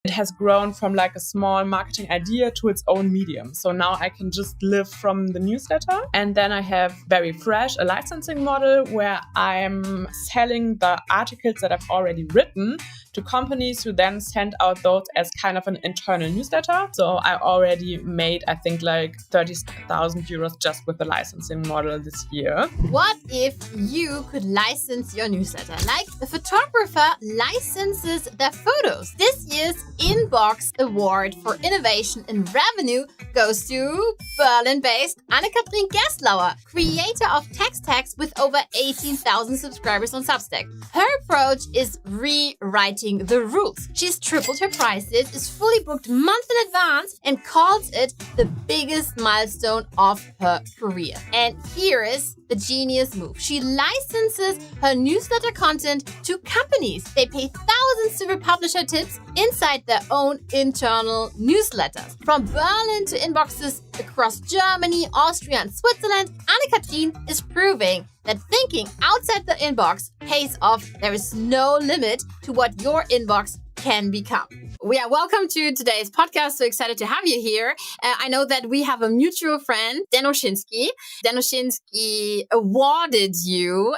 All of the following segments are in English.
It has grown from like a small marketing idea to its own medium. So now I can just live from the newsletter. And then I have Very Fresh, a licensing model where I'm selling the articles that I've already written to companies who then send out those as kind of an internal newsletter. So I already made, I think, like 30,000 euros just with the licensing model this year. What if you could license your newsletter? Like a photographer licenses their photos. This year's Inbox Award for Innovation in Revenue goes to Berlin-based Anne-Kathrin Gerstlauer, creator of TextHacks with over 18,000 subscribers on Substack. Her approach is rewriting the rules. She's tripled her prices, is fully booked months in advance, and calls it the biggest milestone of her career. And here is the genius move. She licenses her newsletter content to companies. They pay thousands to republish her tips inside their own internal newsletters. From Berlin to inboxes across Germany, Austria, and Switzerland, Anne-Kathrin is proving that thinking outside the inbox pays off. There is no limit to what your inbox can become. Welcome to today's podcast. So excited to have you here. I know that we have a mutual friend, Dan Oshinsky. Dan Oshinsky awarded your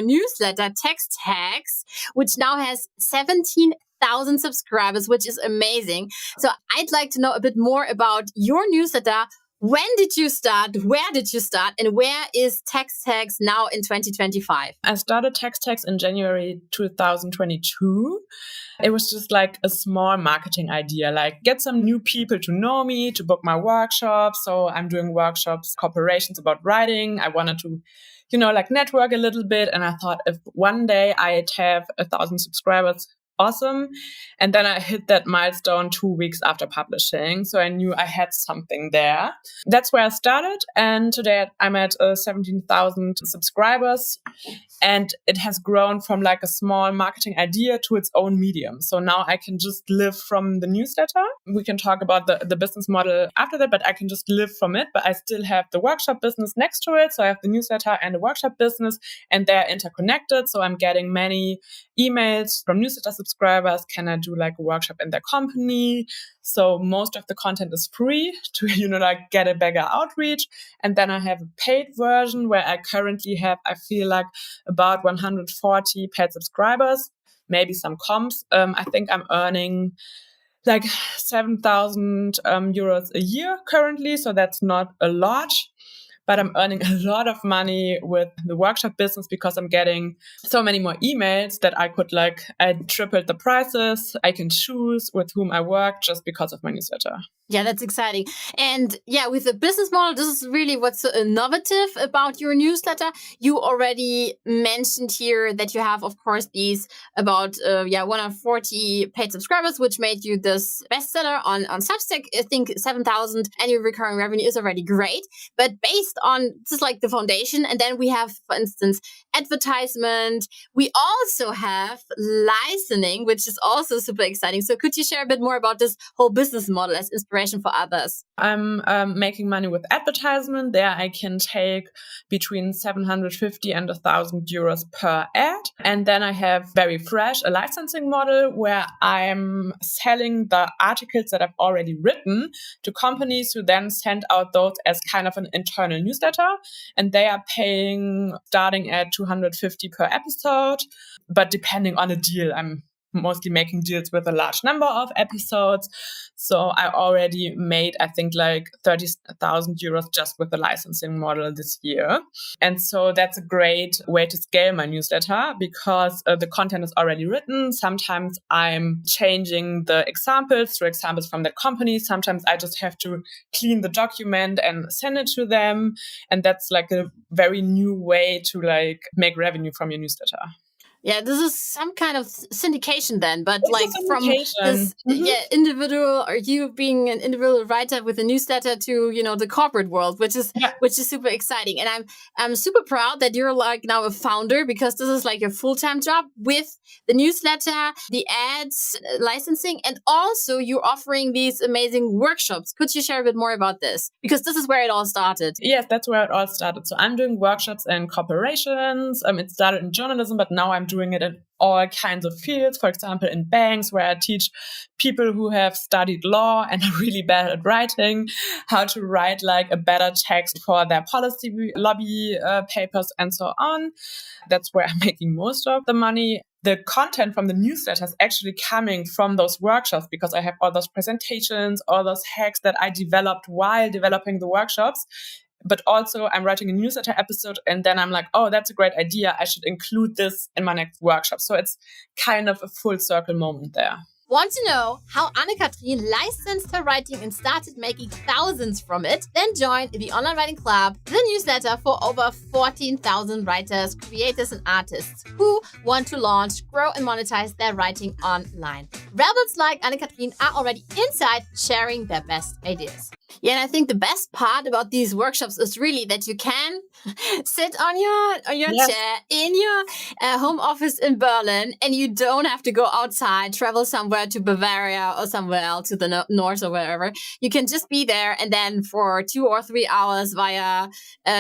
newsletter, TextHacks, which now has 17,000 subscribers, which is amazing. So I'd like to know a bit more about your newsletter. When did you start? Where did you start? And where is TextHacks now in 2025? I started TextTex in January 2022. It was just like a small marketing idea, like get some new people to know me, to book my workshops. So I'm doing workshops, corporations about writing. I wanted to, like network a little bit. And I thought if one day I'd have 1,000 subscribers, awesome. And then I hit that milestone 2 weeks after publishing. So I knew I had something there. That's where I started. And today I'm at 17,000 subscribers. And it has grown from like a small marketing idea to its own medium. So now I can just live from the newsletter. We can talk about the business model after that, but I can just live from it. But I still have the workshop business next to it. So I have the newsletter and the workshop business, and they're interconnected. So I'm getting many emails from newsletter subscribers. Can I do like a workshop in their company? So most of the content is free to, get a bigger outreach. And then I have a paid version where I currently have, I feel like about 140 paid subscribers, maybe some comps. I think I'm earning like 7,000 euros a year currently. So that's not a lot. But I'm earning a lot of money with the workshop business because I'm getting so many more emails that I tripled the prices. I can choose with whom I work just because of my newsletter. Yeah, that's exciting. And with the business model, this is really what's so innovative about your newsletter. You already mentioned here that you have, of course, these about 140 paid subscribers, which made you this bestseller on Substack. I think 7,000 annual recurring revenue is already great. But based on, this is like the foundation. And then we have, for instance, advertisement. We also have licensing, which is also super exciting. So could you share a bit more about this whole business model as inspiration for others? I'm making money with advertisement. There I can take between 750 and 1,000 euros per ad. And then I have Very Fresh, a licensing model where I'm selling the articles that I've already written to companies who then send out those as kind of an internal newsletter. And they are paying starting at 250 per episode. But depending on a deal, I'm mostly making deals with a large number of episodes. So I already made, I think, like 30,000 euros just with the licensing model this year. And so that's a great way to scale my newsletter because the content is already written. Sometimes I'm changing the examples through examples from the company. Sometimes I just have to clean the document and send it to them. And that's like a very new way to like make revenue from your newsletter. Yeah, this is some kind of syndication then, but It's like from this individual, or you being an individual writer with a newsletter to, the corporate world, which is super exciting. And I'm super proud that you're like now a founder, because this is like your full-time job with the newsletter, the ads, licensing, and also you're offering these amazing workshops. Could you share a bit more about this? Because this is where it all started. Yes, that's where it all started. So I'm doing workshops in corporations. It started in journalism, but now I'm doing it in all kinds of fields. For example, in banks, where I teach people who have studied law and are really bad at writing, how to write like a better text for their policy lobby papers and so on. That's where I'm making most of the money. The content from the newsletter is actually coming from those workshops, because I have all those presentations, all those hacks that I developed while developing the workshops. But also I'm writing a newsletter episode, and then I'm like, oh, that's a great idea. I should include this in my next workshop. So it's kind of a full circle moment there. Want to know how Anne-Kathrin licensed her writing and started making thousands from it? Then join the Online Writing Club, the newsletter for over 14,000 writers, creators, and artists who want to launch, grow, and monetize their writing online. Rebels like Anne-Kathrin are already inside, sharing their best ideas. Yeah, and I think the best part about these workshops is really that you can sit on your chair in your home office in Berlin, and you don't have to go outside, travel somewhere to Bavaria or somewhere else to the north or wherever. You can just be there, and then for 2 or 3 hours via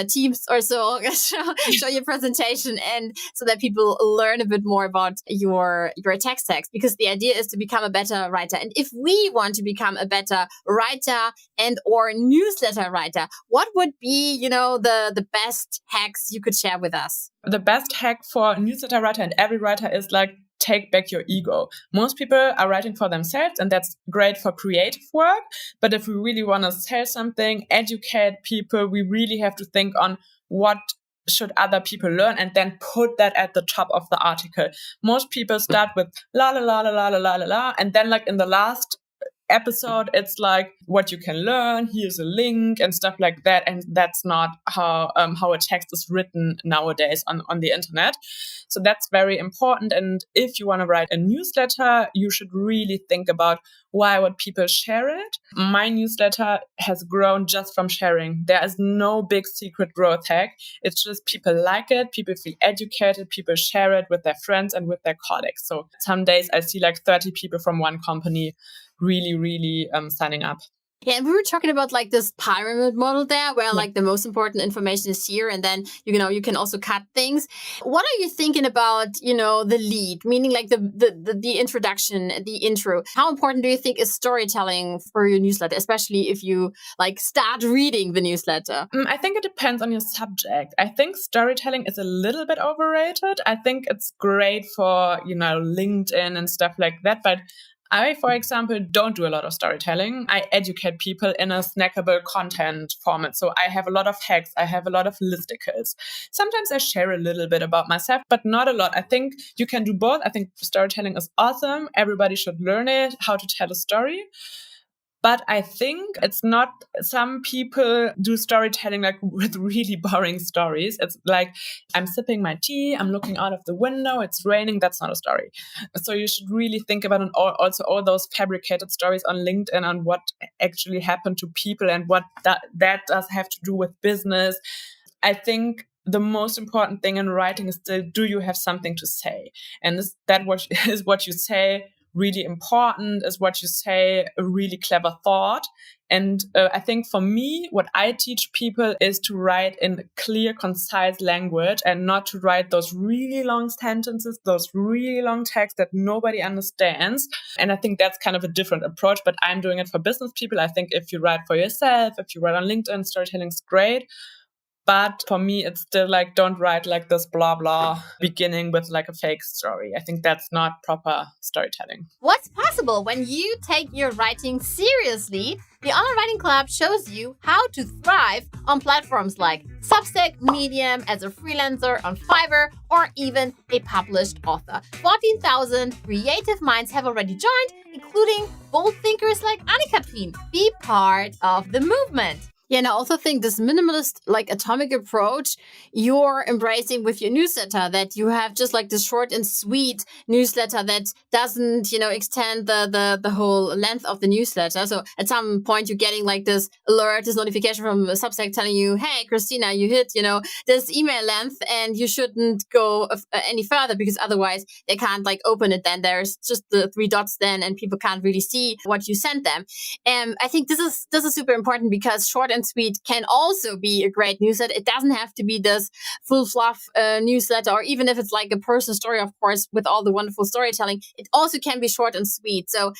Teams or so, show your presentation, and so that people learn a bit more about your TextHacks, because the idea is to become a better writer. And if we want to become a better writer and or newsletter writer, what would be, the best hacks you could share with us? The best hack for a newsletter writer and every writer is like, take back your ego. Most people are writing for themselves, and that's great for creative work. But if we really want to sell something, educate people, we really have to think on what should other people learn, and then put that at the top of the article. Most people start with la la la la la la la la, and then like in the last episode, it's like what you can learn, here's a link and stuff like that. And that's not how a text is written nowadays on the internet. So that's very important. And if you want to write a newsletter, you should really think about why would people share it. My newsletter has grown just from sharing. There is no big secret growth hack. It's just people like it, people feel educated, people share it with their friends and with their colleagues. So some days I see like 30 people from one company really signing up. Yeah, and we were talking about like this pyramid model there, where like the most important information is here, and then you can also cut things. What are you thinking about, the lead, meaning like the introduction, the intro? How important do you think is storytelling for your newsletter, especially if you like start reading the newsletter? I think it depends on your subject. I think storytelling is a little bit overrated. I think it's great for, LinkedIn and stuff like that, but I, for example, don't do a lot of storytelling. I educate people in a snackable content format. So I have a lot of hacks. I have a lot of listicles. Sometimes I share a little bit about myself, but not a lot. I think you can do both. I think storytelling is awesome. Everybody should learn it, how to tell a story. But I think it's not, some people do storytelling like with really boring stories. It's like, I'm sipping my tea, I'm looking out of the window, it's raining. That's not a story. So you should really think about also all those fabricated stories on LinkedIn on what actually happened to people and what that does have to do with business. I think the most important thing in writing is still, do you have something to say? And is what you say really important? Is what you say a really clever thought? And I think for me, what I teach people is to write in clear, concise language and not to write those really long sentences, those really long texts that nobody understands. And I think that's kind of a different approach, but I'm doing it for business people. I think if you write for yourself, if you write on LinkedIn, storytelling is great. But for me, it's still like, don't write like this blah, blah, beginning with like a fake story. I think that's not proper storytelling. What's possible when you take your writing seriously? The Online Writing Club shows you how to thrive on platforms like Substack, Medium, as a freelancer, on Fiverr, or even a published author. 14,000 creative minds have already joined, including bold thinkers like Anne-Kathrin. Be part of the movement. Yeah, and I also think this minimalist, like atomic approach you're embracing with your newsletter, that you have just like this short and sweet newsletter that doesn't, extend the whole length of the newsletter. So at some point you're getting like this alert, this notification from Substack telling you, hey, Christina, you hit, this email length and you shouldn't go any further, because otherwise they can't like open it. Then there's just the 3 dots then, and people can't really see what you sent them. And I think this is super important, because short and and sweet can also be a great newsletter. It doesn't have to be this full fluff newsletter, or even if it's like a personal story, of course, with all the wonderful storytelling, it also can be short and sweet. So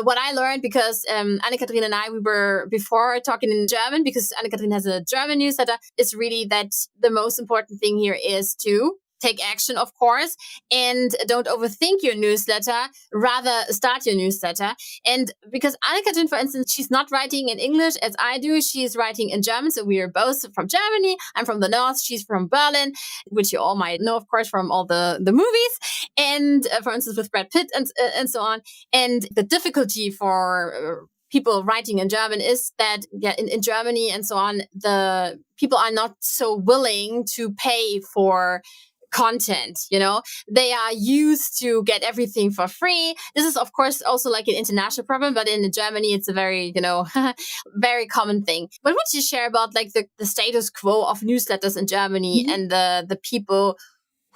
what I learned, because Anne-Kathrin and I, we were before talking in German, because Anne-Kathrin has a German newsletter, is really that the most important thing here is to take action, of course, and don't overthink your newsletter, rather start your newsletter. And because Anne-Kathrin, for instance, she's not writing in English as I do, she's writing in German. So we are both from Germany. I'm from the north, she's from Berlin, which you all might know, of course, from all the movies. And for instance, with Brad Pitt and so on. And the difficulty for people writing in German is that in Germany and so on, the people are not so willing to pay for content. They are used to get everything for free. This is, of course, also like an international problem, but in Germany, it's a very, very common thing. What would you share about like the status quo of newsletters in Germany and the people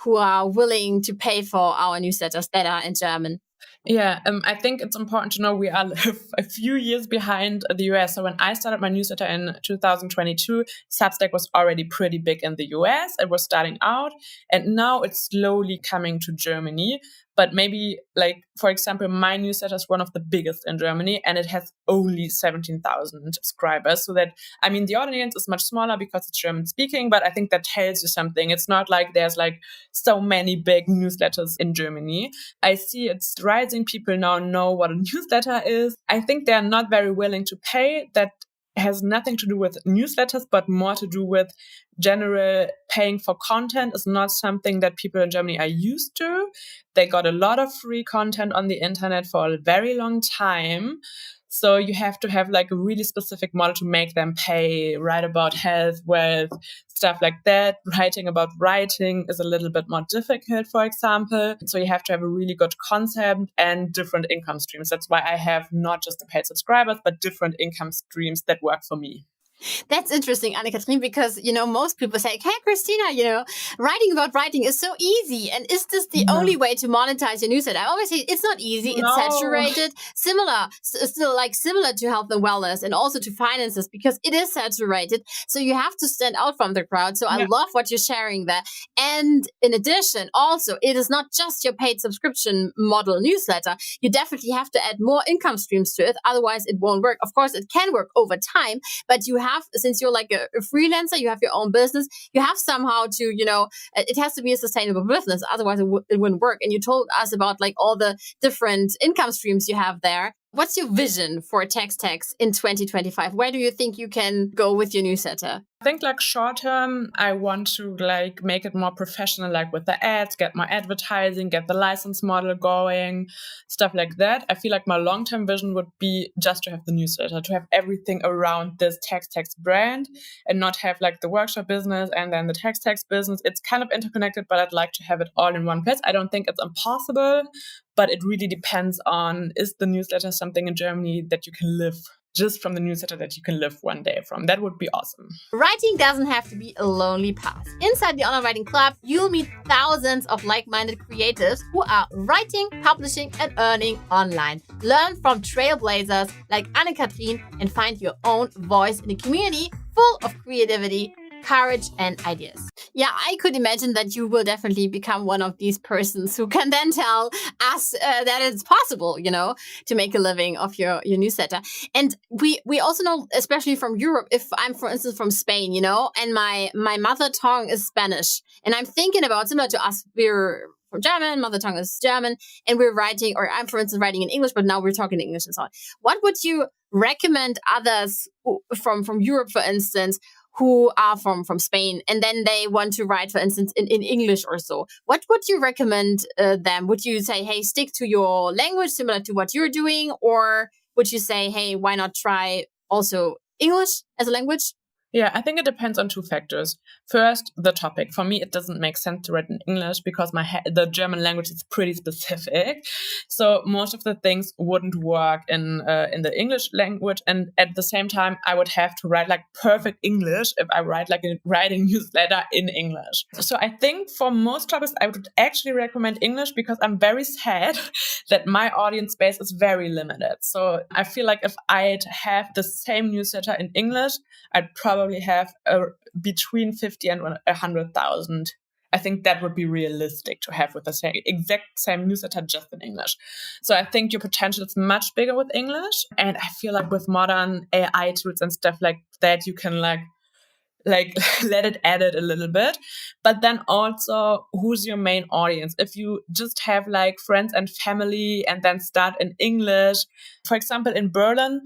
who are willing to pay for our newsletters that are in German? Yeah, I think it's important to know we are a few years behind the US. So when I started my newsletter in 2022, Substack was already pretty big in the US. It was starting out, and now it's slowly coming to Germany. But maybe, like, for example, my newsletter is one of the biggest in Germany, and it has only 17,000 subscribers. So that, I mean, the audience is much smaller because it's German speaking, but I think that tells you something. It's not like there's like so many big newsletters in Germany. I see it's rising. People now know what a newsletter is. I think they're not very willing to pay. That has nothing to do with newsletters, but more to do with general paying for content is not something that people in Germany are used to. They got a lot of free content on the internet for a very long time. So you have to have like a really specific model to make them pay, write about health, wealth, stuff like that. Writing about writing is a little bit more difficult, for example. So you have to have a really good concept and different income streams. That's why I have not just the paid subscribers, but different income streams that work for me. That's interesting, Anne-Kathrin, because, most people say, hey, Christina, writing about writing is so easy. And is this the only way to monetize your newsletter? I always say it's not easy. No. It's saturated, similar to health and wellness and also to finances, because it is saturated. So you have to stand out from the crowd. So I love what you're sharing there. And in addition, also, it is not just your paid subscription model newsletter. You definitely have to add more income streams to it. Otherwise, it won't work. Of course, it can work over time, but you have, since you're like a freelancer, you have your own business, you have somehow to, it has to be a sustainable business. Otherwise it wouldn't work. And you told us about like all the different income streams you have there. What's your vision for TextHacks in 2025? Where do you think you can go with your newsletter? I think like short term, I want to like make it more professional, like with the ads, get more advertising, get the license model going, stuff like that. I feel like my long-term vision would be just to have the newsletter, to have everything around this TextHacks brand and not have like the workshop business and then the TextHacks business. It's kind of interconnected, but I'd like to have it all in one place. I don't think it's impossible, but it really depends on, is the newsletter something in Germany that you can live just from the newsletter that you can live one day from? That would be awesome. Writing doesn't have to be a lonely path. Inside the Online Writing Club, you'll meet thousands of like-minded creatives who are writing, publishing, and earning online. Learn from trailblazers like Anne-Kathrin and find your own voice in a community full of creativity, courage, and ideas. Yeah, I could imagine that you will definitely become one of these persons who can then tell us that it's possible, to make a living of your newsletter. And we also know, especially from Europe, if I'm, for instance, from Spain, and my mother tongue is Spanish, and I'm thinking about, similar to us, we're from German, mother tongue is German, and we're writing, or I'm, for instance, writing in English, but now we're talking English and so on. What would you recommend others from Europe, for instance, who are from Spain, and then they want to write, for instance, in English or so? What would you recommend them? Would you say, hey, stick to your language similar to what you're doing? Or would you say, hey, why not try also English as a language? Yeah, I think it depends on two factors. First, the topic. For me, it doesn't make sense to write in English because the German language is pretty specific. So most of the things wouldn't work in the English language. And at the same time, I would have to write like perfect English if I write like a writing newsletter in English. So I think for most topics, I would actually recommend English because I'm very sad that my audience base is very limited. So I feel like if I'd have the same newsletter in English, I'd probably have between 50 and 100,000. I think that would be realistic to have with the exact same newsletter just in English. So I think your potential is much bigger with English. And I feel like with modern AI tools and stuff like that, you can like let it edit a little bit. But then also, who's your main audience? If you just have like friends and family and then start in English, for example, in Berlin,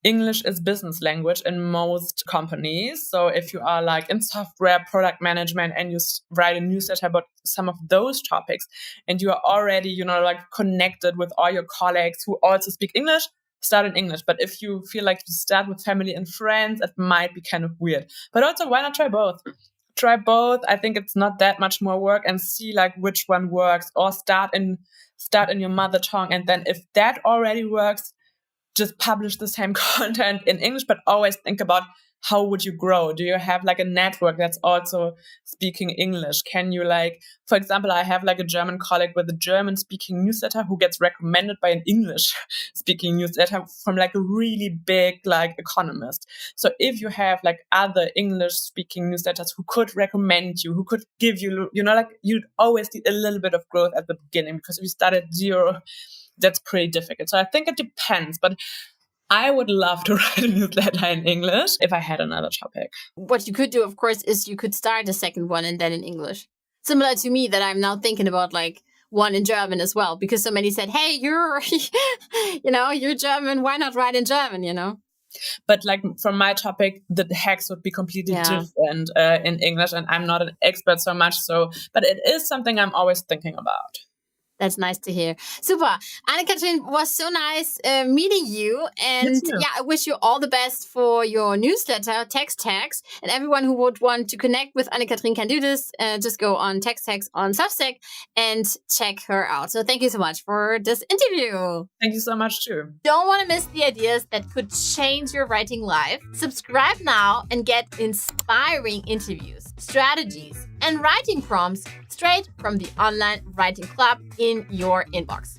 English is business language in most companies. So if you are like in software product management and you write a newsletter about some of those topics and you are already, like connected with all your colleagues who also speak English, start in English. But if you feel like you start with family and friends, it might be kind of weird. But also, why not try both? Try both. I think it's not that much more work and see like which one works, or start in your mother tongue. And then if that already works, just publish the same content in English, but always think about how would you grow? Do you have like a network that's also speaking English? Can you like, for example, I have like a German colleague with a German speaking newsletter who gets recommended by an English speaking newsletter from like a really big like economist. So if you have like other English speaking newsletters who could recommend you, who could give you, like you'd always need a little bit of growth at the beginning, because if you start at zero, that's pretty difficult. So I think it depends, but I would love to write a newsletter in English if I had another topic. What you could do, of course, is you could start a second one and then in English. Similar to me, that I'm now thinking about like one in German as well, because somebody said, hey, you're German. Why not write in German, But like from my topic, the hacks would be completely different in English, and I'm not an expert so much. But it is something I'm always thinking about. That's nice to hear. Super. Anne-Kathrin, was so nice meeting you. And I wish you all the best for your newsletter, TextHacks. And everyone who would want to connect with Anne-Kathrin can do this. Just go on TextHacks on Substack and check her out. So thank you so much for this interview. Thank you so much too. Don't want to miss the ideas that could change your writing life? Subscribe now and get inspiring interviews, strategies, and writing prompts straight from the Online Writing Club in your inbox.